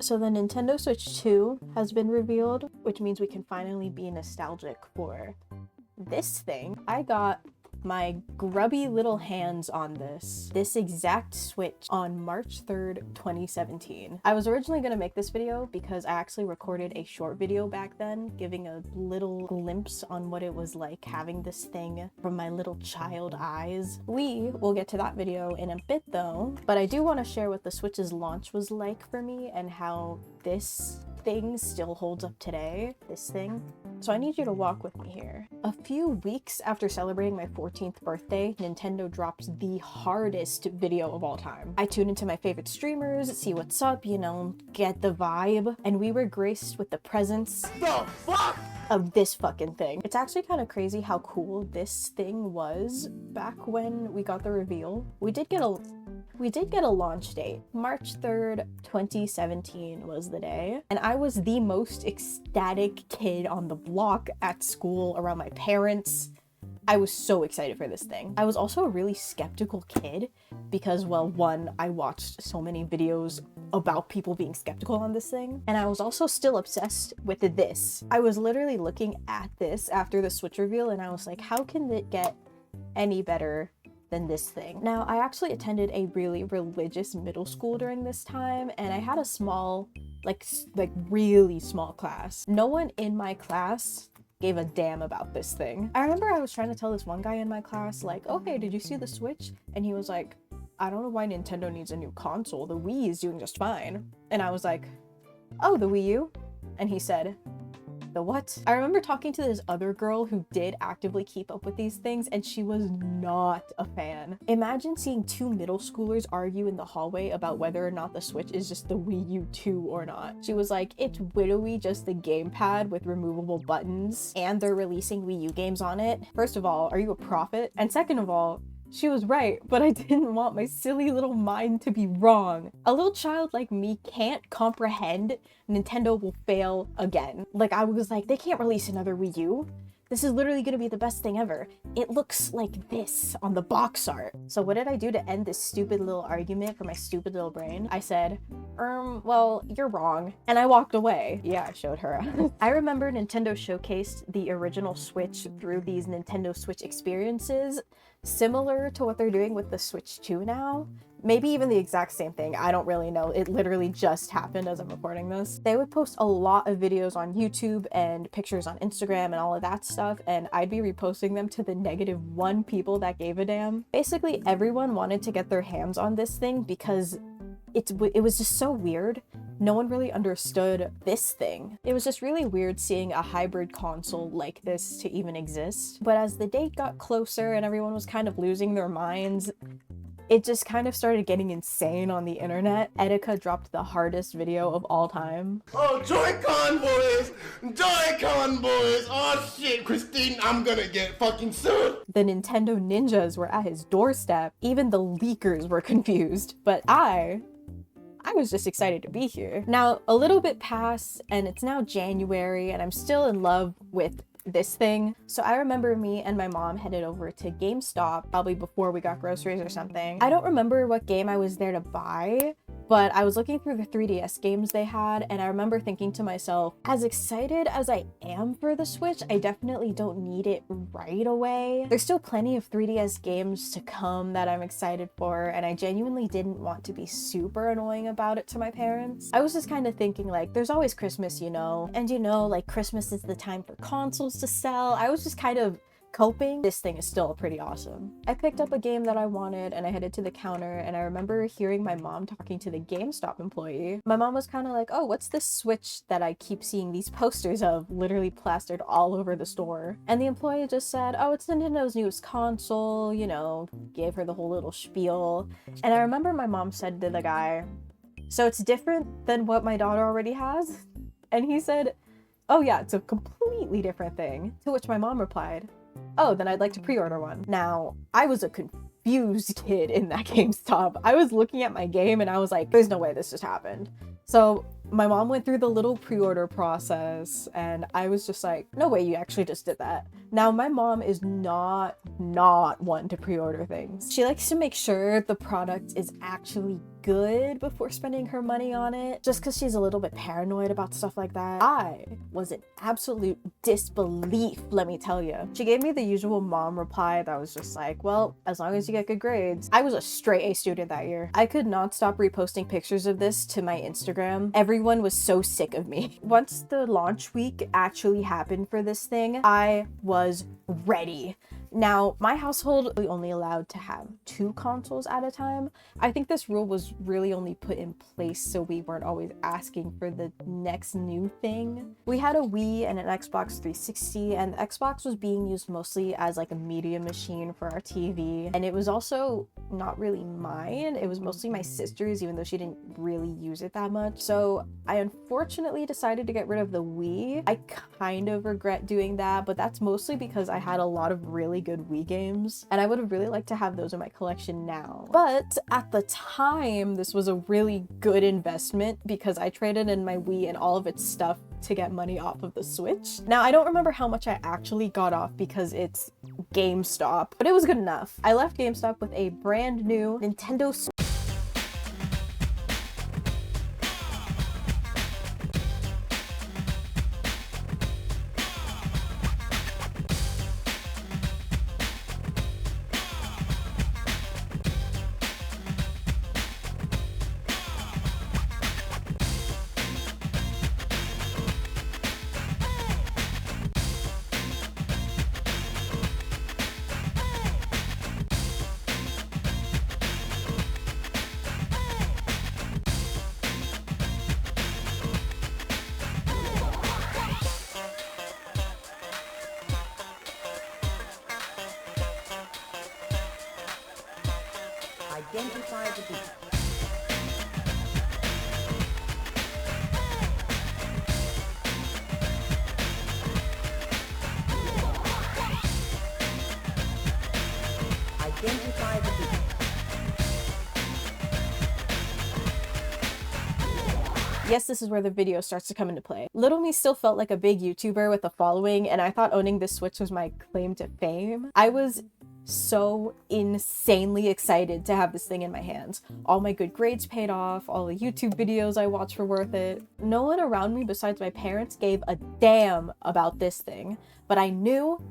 So the Nintendo Switch 2 has been revealed, which means we can finally be nostalgic for this thing. I got my grubby little hands on this exact Switch on March 3rd, 2017. I was originally gonna make this video because I actually recorded a short video back then, giving a little glimpse on what it was like having this thing from my little child eyes. We will get to that video in a bit though, but I do want to share what the Switch's launch was like for me and how this thing still holds up today, this thing. So I need you to walk with me here. A few weeks after celebrating my 14th birthday, Nintendo drops the hardest video of all time. I tune into my favorite streamers, see what's up, you know, get the vibe, and we were graced with the presence of this fucking thing. It's actually kind of crazy how cool this thing was back when we got the reveal. We did get a launch date. March 3rd, 2017 was the day. And I was the most ecstatic kid on the block at school around my parents. I was so excited for this thing. I was also a really skeptical kid because, well, one, I watched so many videos about people being skeptical on this thing. And I was also still obsessed with this. I was literally looking at this after the Switch reveal and I was like, how can it get any better than this thing? Now, I actually attended a really religious middle school during this time, and I had a small, like really small class. No one in my class gave a damn about this thing. I remember I was trying to tell this one guy in my class, like, oh, hey, did you see the Switch? And he was like, I don't know why Nintendo needs a new console. The Wii is doing just fine. And I was like, oh, the Wii U? And he said, the what? I remember talking to this other girl who did actively keep up with these things and she was not a fan. Imagine seeing two middle schoolers argue in the hallway about whether or not the Switch is just the Wii U 2 or not. She was like, it's literally just the gamepad with removable buttons and they're releasing Wii U games on it. First of all, are you a prophet? And second of all, she was right, but I didn't want my silly little mind to be wrong. A little child like me can't comprehend Nintendo will fail again. Like, I was like, they can't release another Wii U. This is literally gonna be the best thing ever. It looks like this on the box art. So what did I do to end this stupid little argument for my stupid little brain? I said, well, you're wrong. And I walked away. Yeah, I showed her. I remember Nintendo showcased the original Switch through these Nintendo Switch experiences, similar to what they're doing with the Switch 2 now. Maybe even the exact same thing. I don't really know. It literally just happened as I'm recording this. They would post a lot of videos on YouTube and pictures on Instagram and all of that stuff, and I'd be reposting them to the -1 people that gave a damn. Basically, everyone wanted to get their hands on this thing because it was just so weird. No one really understood this thing. It was just really weird seeing a hybrid console like this to even exist. But as the date got closer and everyone was kind of losing their minds, it just kind of started getting insane on the internet. Etika dropped the hardest video of all time. Oh, Joy-Con boys! Joy-Con boys! Oh shit, Christine, I'm gonna get fucking sued! The Nintendo ninjas were at his doorstep. Even the leakers were confused. But I was just excited to be here. Now, a little bit passed and it's now January and I'm still in love with this thing. So I remember me and my mom headed over to GameStop, probably before we got groceries or something. I don't remember what game I was there to buy, but I was looking through the 3DS games they had, and I remember thinking to myself, as excited as I am for the Switch, I definitely don't need it right away. There's still plenty of 3DS games to come that I'm excited for, and I genuinely didn't want to be super annoying about it to my parents. I was just kind of thinking, like, there's always Christmas, you know, and you know, like, Christmas is the time for consoles to sell. I was just kind of coping. This thing is still pretty awesome. I picked up a game that I wanted and I headed to the counter, and I remember hearing my mom talking to the GameStop employee. My mom was kind of like, oh, what's this Switch that I keep seeing these posters of literally plastered all over the store? And the employee just said, oh, it's Nintendo's newest console, you know, gave her the whole little spiel. And I remember my mom said to the guy, so it's different than what my daughter already has? And he said, oh yeah, it's a completely different thing. To which my mom replied, oh, then I'd like to pre-order one. Now, I was a confused kid in that GameStop. I was looking at my game and I was like, there's no way this just happened. So My mom went through the little pre-order process and I was just like, no way, you actually just did that. Now, my mom is not one to pre-order things. She likes to make sure the product is actually good before spending her money on it, just because she's a little bit paranoid about stuff like that. I was in absolute disbelief, let me tell you. She gave me the usual mom reply that was just like, well, as long as you get good grades. I was a straight A student that year. I could not stop reposting pictures of this to my Instagram. Everyone was so sick of me. Once the launch week actually happened for this thing, I was ready. Now, my household was only allowed to have 2 consoles at a time. I think this rule was really only put in place so we weren't always asking for the next new thing. We had a Wii and an Xbox 360, and the Xbox was being used mostly as like a media machine for our TV. And it was also not really mine. It was mostly my sister's, even though she didn't really use it that much. So I unfortunately decided to get rid of the Wii. I kind of regret doing that, but that's mostly because I had a lot of really good Wii games and I would have really liked to have those in my collection now. But at the time, this was a really good investment because I traded in my Wii and all of its stuff to get money off of the Switch. Now, I don't remember how much I actually got off because it's GameStop, but it was good enough. I left GameStop with a brand new Nintendo Switch. Identify the beat. Identify the beat. Yes, this is where the video starts to come into play. Little me still felt like a big YouTuber with a following, and I thought owning this Switch was my claim to fame. I was so insanely excited to have this thing in my hands. All my good grades paid off, all the YouTube videos I watched were worth it. No one around me besides my parents gave a damn about this thing, but I knew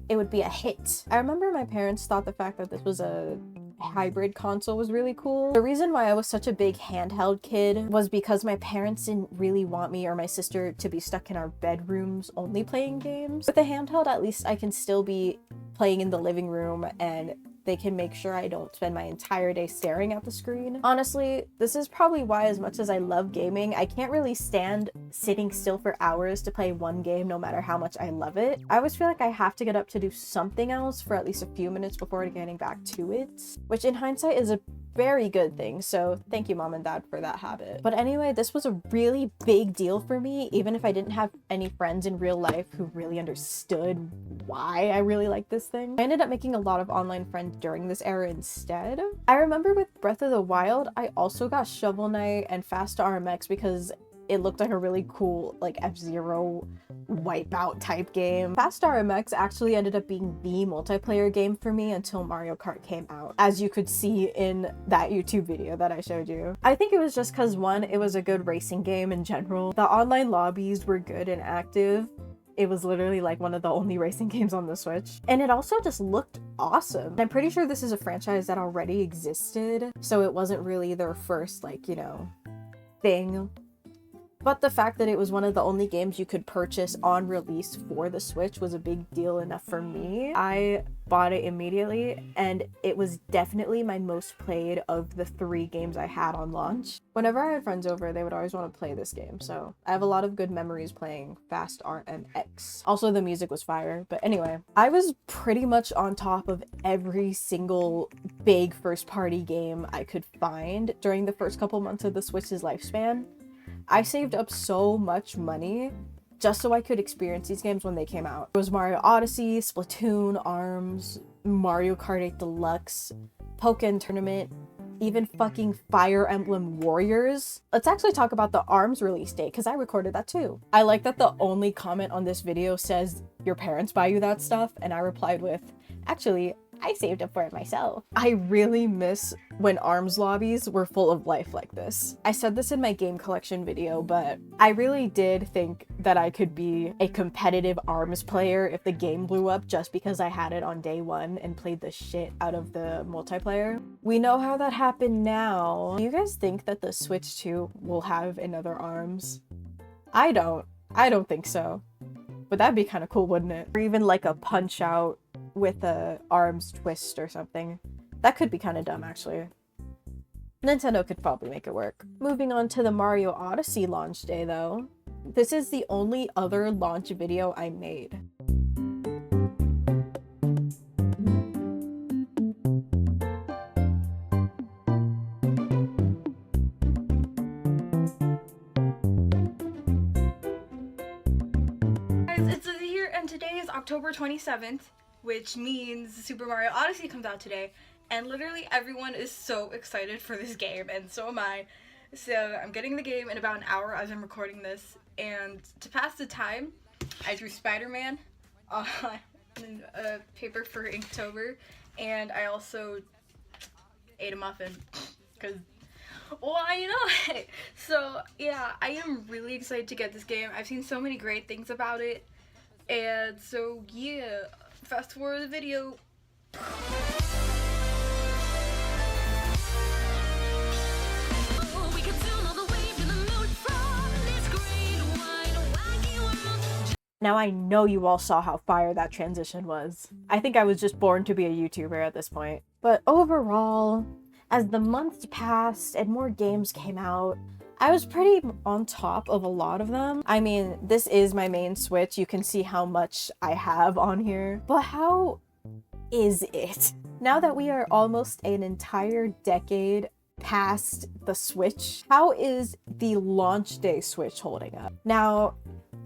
it would be a hit. I remember my parents thought the fact that this was a hybrid console was really cool. The reason why I was such a big handheld kid was because my parents didn't really want me or my sister to be stuck in our bedrooms only playing games. With a handheld, at least I can still be playing in the living room and they can make sure I don't spend my entire day staring at the screen. Honestly, this is probably why, as much as I love gaming, I can't really stand sitting still for hours to play one game no matter how much I love it. I always feel like I have to get up to do something else for at least a few minutes before getting back to it, which in hindsight is a very good thing, so thank you mom and dad for that habit. But anyway, this was a really big deal for me, even if I didn't have any friends in real life who really understood why I really like this thing. I ended up making a lot of online friends during this era instead. I remember with Breath of the Wild, I also got Shovel Knight and Fast RMX because it looked like a really cool like F-Zero wipeout type game. Fast RMX actually ended up being the multiplayer game for me until Mario Kart came out, as you could see in that YouTube video that I showed you. I think it was just because, one, it was a good racing game in general. The online lobbies were good and active. It was literally like one of the only racing games on the Switch. And it also just looked awesome. I'm pretty sure this is a franchise that already existed, so it wasn't really their first, like, you know, thing. But the fact that it was one of the only games you could purchase on release for the Switch was a big deal enough for me. I bought it immediately, and it was definitely my most played of the 3 games I had on launch. Whenever I had friends over, they would always want to play this game, so I have a lot of good memories playing Fast RMX. Also, the music was fire, but anyway, I was pretty much on top of every single big first-party game I could find during the first couple months of the Switch's lifespan. I saved up so much money just so I could experience these games when they came out. It was Mario Odyssey, Splatoon, ARMS, Mario Kart 8 Deluxe, Pokken Tournament, even fucking Fire Emblem Warriors. Let's actually talk about the ARMS release date, because I recorded that too. I like that the only comment on this video says, your parents buy you that stuff, and I replied with, actually, I saved up for it myself. I really miss when ARMS lobbies were full of life like this. I said this in my game collection video, but I really did think that I could be a competitive ARMS player if the game blew up just because I had it on day one and played the shit out of the multiplayer. We know how that happened now. Do you guys think that the Switch 2 will have another ARMS? I don't think so. But that'd be kind of cool, wouldn't it? Or even like a Punch Out with a ARMS twist or something. That could be kind of dumb, actually. Nintendo could probably make it work. Moving on to the Mario Odyssey launch day, though. This is the only other launch video I made. It's here, and today is October 27th, which means Super Mario Odyssey comes out today, and literally everyone is so excited for this game, and so am I. So I'm getting the game in about an hour as I'm recording this, and to pass the time, I drew Spider-Man on a paper for Inktober, and I also ate a muffin, because why not? So yeah, I am really excited to get this game. I've seen so many great things about it, and so yeah, fast forward the video. Now I know you all saw how fire that transition was. I think I was just born to be a YouTuber at this point. But overall, as the months passed and more games came out, I was pretty on top of a lot of them. I mean, this is my main Switch. You can see how much I have on here. But how is it? Now that we are almost an entire decade past the Switch, how is the launch day Switch holding up? Now,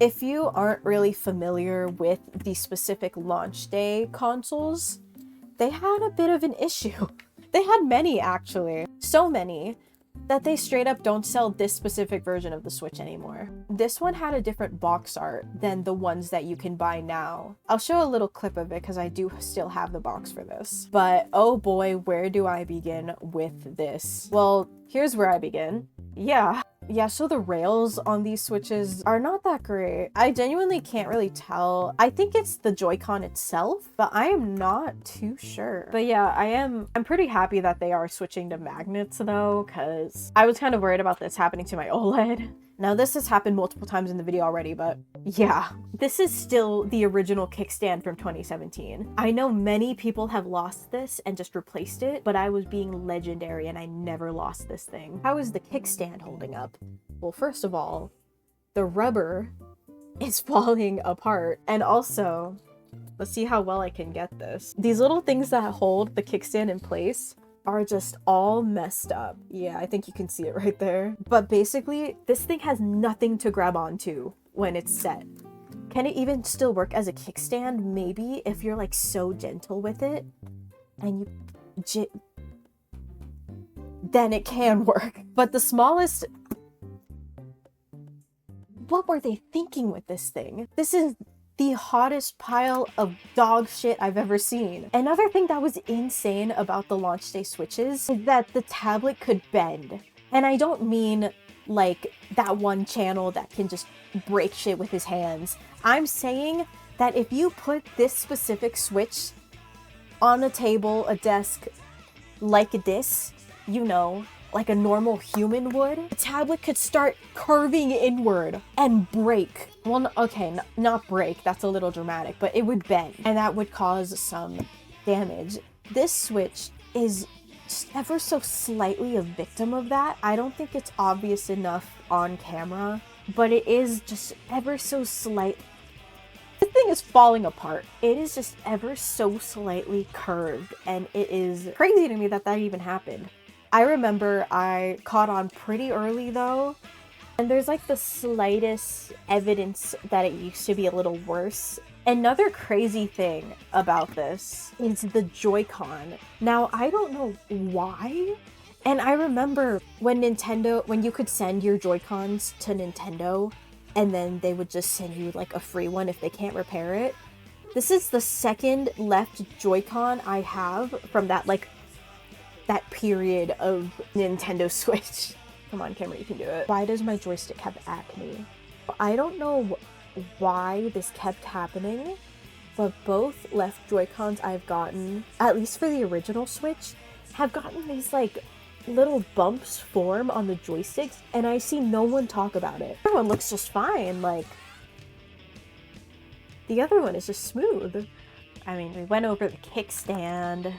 if you aren't really familiar with the specific launch day consoles, they had a bit of an issue. They had many, actually. So many that they straight up don't sell this specific version of the Switch anymore. This one had a different box art than the ones that you can buy now. I'll show a little clip of it because I do still have the box for this. But oh boy, where do I begin with this? Well, here's where I begin. Yeah, so the rails on these Switches are not that great. I genuinely can't really tell. I think it's the Joy-Con itself, but I am not too sure. But yeah, I'm pretty happy that they are switching to magnets though, because I was kind of worried about this happening to my OLED. Now this has happened multiple times in the video already, but yeah, this is still the original kickstand from 2017. I know many people have lost this and just replaced it, but I was being legendary and I never lost this thing. How is the kickstand holding up? Well, first of all, the rubber is falling apart, and also, let's see how well I can get this. These little things that hold the kickstand in place are just all messed up. Yeah, I think you can see it right there. But basically, this thing has nothing to grab onto when it's set. Can it even still work as a kickstand? Maybe, if you're like so gentle with it and you then it can work. But the smallest... What were they thinking with this thing? This is the hottest pile of dog shit I've ever seen. Another thing that was insane about the launch day Switches is that the tablet could bend. And I don't mean like that one channel that can just break shit with his hands. I'm saying that if you put this specific Switch on a table, a desk, like this, you know, like a normal human would, the tablet could start curving inward and break. Well, okay, not break, that's a little dramatic, but it would bend, and that would cause some damage. This Switch is just ever so slightly a victim of that. I don't think it's obvious enough on camera, but it is just ever so slight. This thing is falling apart. It is just ever so slightly curved, and it is crazy to me that that even happened. I remember I caught on pretty early though, and there's like the slightest evidence that it used to be a little worse. Another crazy thing about this is the Joy-Con. Now, I don't know why And I remember when you could send your Joy-Cons to Nintendo and then they would just send you like a free one if they can't repair it. This is the second left Joy-Con I have from that period of Nintendo Switch. Come on, camera, you can do it. Why does my joystick have acne? I don't know why this kept happening, but both left Joy-Cons I've gotten, at least for the original Switch, have gotten these like little bumps form on the joysticks, and I see no one talk about it. The other one looks just fine, like the other one is just smooth. I mean, we went over the kickstand,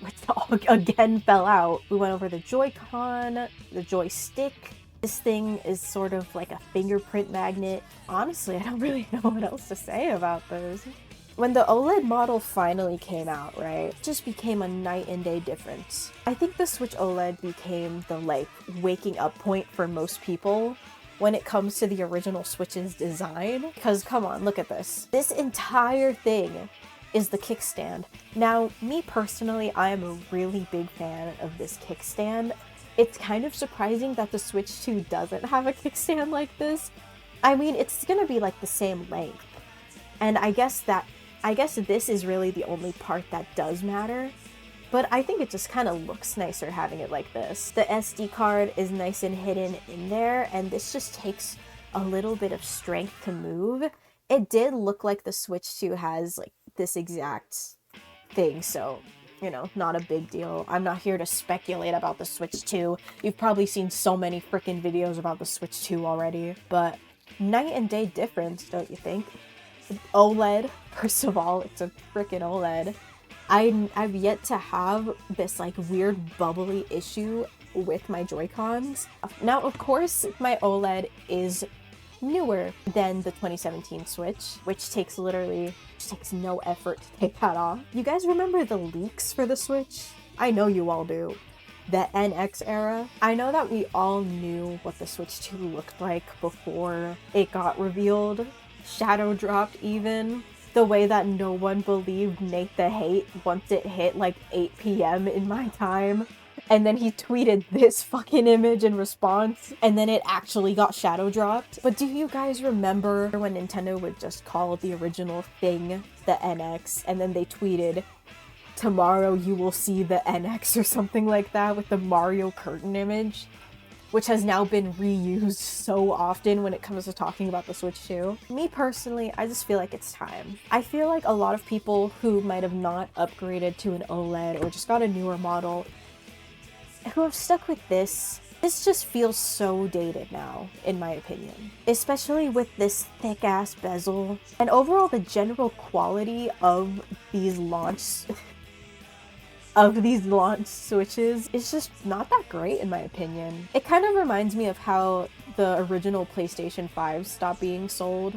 which all again fell out. We went over the Joy-Con, the joystick. This thing is sort of like a fingerprint magnet. Honestly, I don't really know what else to say about those. When the OLED model finally came out, right, it just became a night and day difference. I think the Switch OLED became the like waking up point for most people when it comes to the original Switch's design. Because come on, look at this. This entire thing is the kickstand. Now, me personally, I am a really big fan of this kickstand. It's kind of surprising that the Switch 2 doesn't have a kickstand like this. I mean, it's gonna be like the same length. And I guess this is really the only part that does matter. But I think it just kind of looks nicer having it like this. The SD card is nice and hidden in there, and this just takes a little bit of strength to move. It did look like the Switch 2 has like this exact thing, so, you know, not a big deal. I'm not here to speculate about the Switch 2. You've probably seen so many freaking videos about the Switch 2 already, but night and day difference, don't you think? OLED, first of all, it's a freaking OLED. I've yet to have this like weird bubbly issue with my Joy-Cons. Now, of course, my OLED is newer than the 2017 Switch, which takes no effort to take that off. You guys remember the leaks for the Switch? I know you all do. The NX era. I know that we all knew what the Switch 2 looked like before it got revealed. Shadow dropped even. The way that no one believed Nate the Hate once it hit like 8 p.m. in my time. And then he tweeted this fucking image in response, and then it actually got shadow dropped. But do you guys remember when Nintendo would just call the original thing the NX, and then they tweeted, "Tomorrow you will see the NX," or something like that, with the Mario curtain image, which has now been reused so often when it comes to talking about the Switch 2. Me personally, I just feel like it's time. I feel like a lot of people who might have not upgraded to an OLED or just got a newer model who have stuck with this just feels so dated now, in my opinion. Especially with this thick-ass bezel. And overall, the general quality of these launch Switches is just not that great, in my opinion. It kind of reminds me of how the original PlayStation 5 stopped being sold,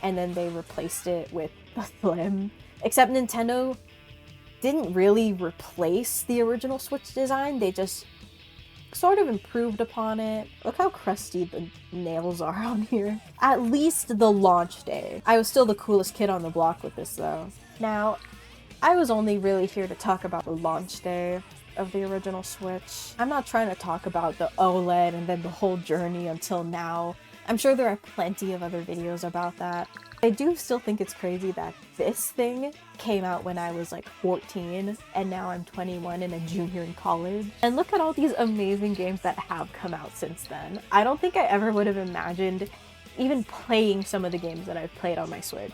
and then they replaced it with the Slim. Except Nintendo didn't really replace the original Switch design, they just sort of improved upon it. Look how crusty the nails are on here. At least the launch day. I was still the coolest kid on the block with this though. Now, I was only really here to talk about the launch day of the original Switch. I'm not trying to talk about the OLED and then the whole journey until now. I'm sure there are plenty of other videos about that. I do still think it's crazy that this thing came out when I was like 14 and now I'm 21 and a junior in college. And look at all these amazing games that have come out since then. I don't think I ever would have imagined even playing some of the games that I've played on my Switch.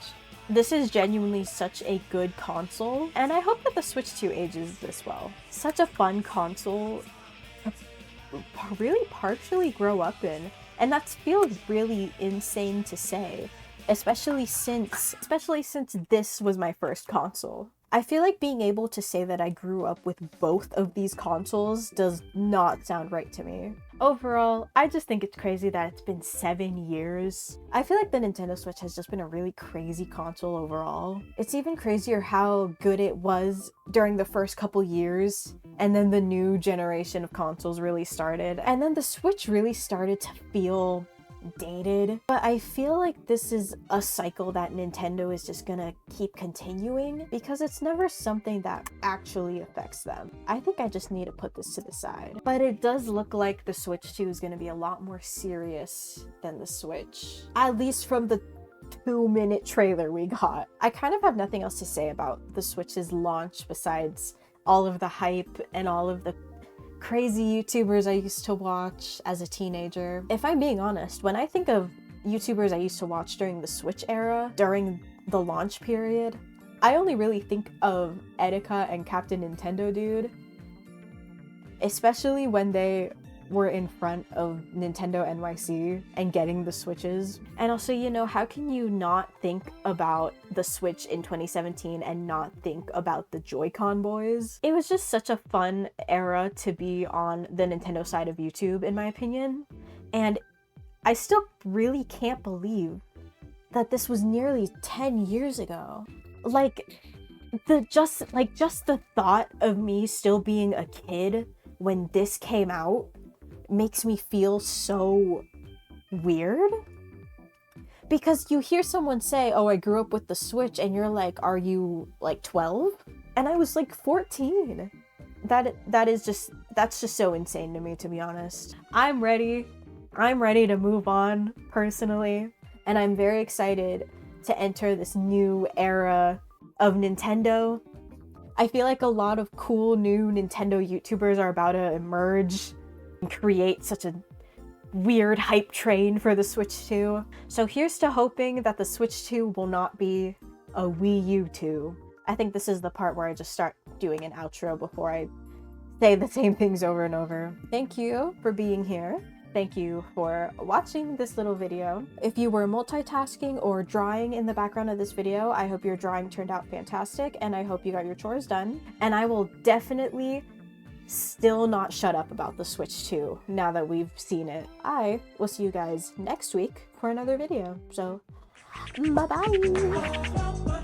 This is genuinely such a good console, and I hope that the Switch 2 ages this well. Such a fun console to really partially grow up in, and that feels really insane to say. Especially since this was my first console. I feel like being able to say that I grew up with both of these consoles does not sound right to me. Overall, I just think it's crazy that it's been 7 years. I feel like the Nintendo Switch has just been a really crazy console overall. It's even crazier how good it was during the first couple years, and then the new generation of consoles really started, and then the Switch really started to feel dated, but I feel like this is a cycle that Nintendo is just gonna keep continuing because it's never something that actually affects them. I think I just need to put this to the side. But it does look like the Switch 2 is gonna be a lot more serious than the Switch, at least from the 2-minute trailer we got. I kind of have nothing else to say about the Switch's launch besides all of the hype and all of the crazy YouTubers I used to watch as a teenager. If I'm being honest, when I think of YouTubers I used to watch during the Switch era, during the launch period, I only really think of Etika and Captain Nintendo Dude, especially when they were in front of Nintendo NYC and getting the Switches. And also, you know, how can you not think about the Switch in 2017 and not think about the Joy-Con boys? It was just such a fun era to be on the Nintendo side of YouTube, in my opinion. And I still really can't believe that this was nearly 10 years ago. Like, just the thought of me still being a kid when this came out makes me feel so weird. Because you hear someone say, oh, I grew up with the Switch, and you're like, are you like 12? And I was like 14. That's just so insane to me, to be honest. I'm ready to move on personally, and I'm very excited to enter this new era of Nintendo. I feel like a lot of cool new Nintendo YouTubers are about to emerge and create such a weird hype train for the Switch 2. So here's to hoping that the Switch 2 will not be a Wii U 2. I think this is the part where I just start doing an outro before I say the same things over and over. Thank you for being here. Thank you for watching this little video. If you were multitasking or drawing in the background of this video, I hope your drawing turned out fantastic, and I hope you got your chores done. And I will definitely still not shut up about the Switch 2 now that we've seen it. I will see you guys next week for another video. So, bye-bye!